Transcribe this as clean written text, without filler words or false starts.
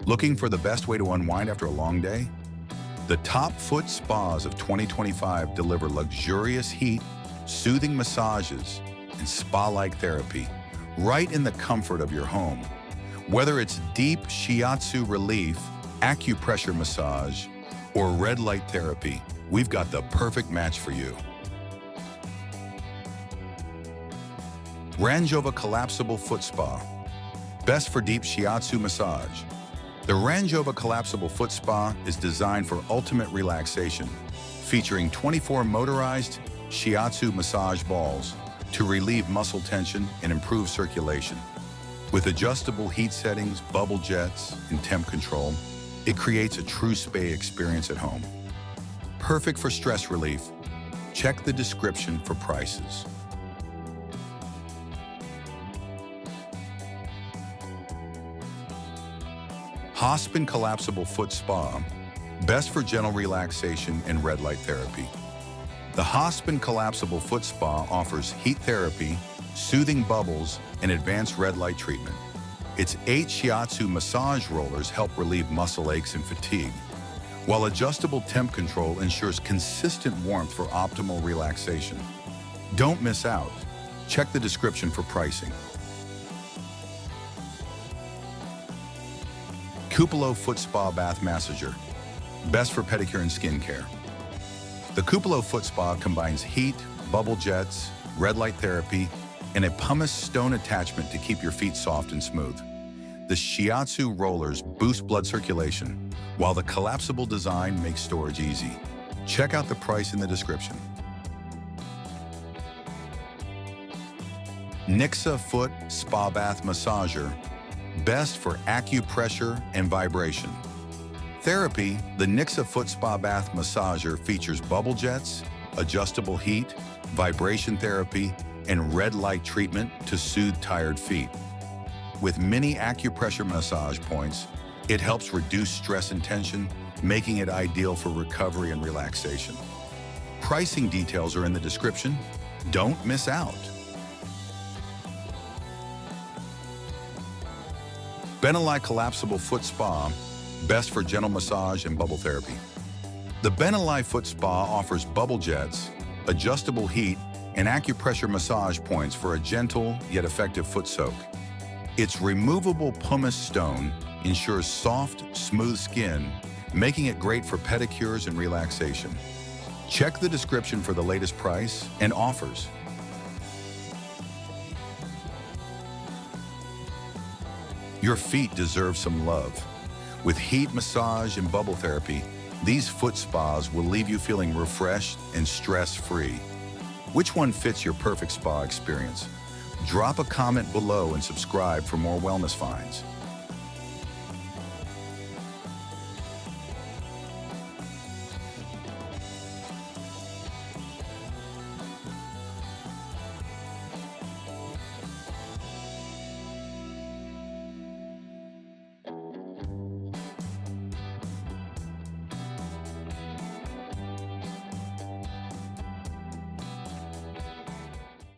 Looking for the best way to unwind after a long day? The top foot spas of 2025 deliver luxurious heat, soothing massages, and spa-like therapy right in the comfort of your home. Whether it's deep shiatsu relief, acupressure massage, or red light therapy, we've got the perfect match for you. Ranjova Collapsible Foot Spa, best for deep shiatsu massage. The Ranjova Collapsible Foot Spa is designed for ultimate relaxation, featuring 24 motorized shiatsu massage balls to relieve muscle tension and improve circulation. With adjustable heat settings, bubble jets, and temp control, it creates a true spa experience at home. Perfect for stress relief. Check the description for prices. HOSPA Collapsible Foot Spa, best for gentle relaxation and red light therapy. The HOSPA Collapsible Foot Spa offers heat therapy, soothing bubbles, and advanced red light treatment. Its 8 shiatsu massage rollers help relieve muscle aches and fatigue, while adjustable temp control ensures consistent warmth for optimal relaxation. Don't miss out. Check the description for pricing. CuPiLo Foot Spa Bath Massager, best for pedicure and skincare. The CuPiLo Foot Spa combines heat, bubble jets, red light therapy, and a pumice stone attachment to keep your feet soft and smooth. The shiatsu rollers boost blood circulation, while the collapsible design makes storage easy. Check out the price in the description. Niksa Foot Spa Bath Massager, best for acupressure and vibration. Therapy, the Niksa Foot Spa Bath Massager features bubble jets, adjustable heat, vibration therapy, and red light treatment to soothe tired feet. With many acupressure massage points, it helps reduce stress and tension, making it ideal for recovery and relaxation. Pricing details are in the description. Don't miss out. Beinilai Collapsible Foot Spa, best for gentle massage and bubble therapy. The Beinilai Foot Spa offers bubble jets, adjustable heat, and acupressure massage points for a gentle yet effective foot soak. Its removable pumice stone ensures soft, smooth skin, making it great for pedicures and relaxation. Check the description for the latest price and offers. Your feet deserve some love. With heat massage and bubble therapy, these foot spas will leave you feeling refreshed and stress-free. Which one fits your perfect spa experience? Drop a comment below and subscribe for more wellness finds.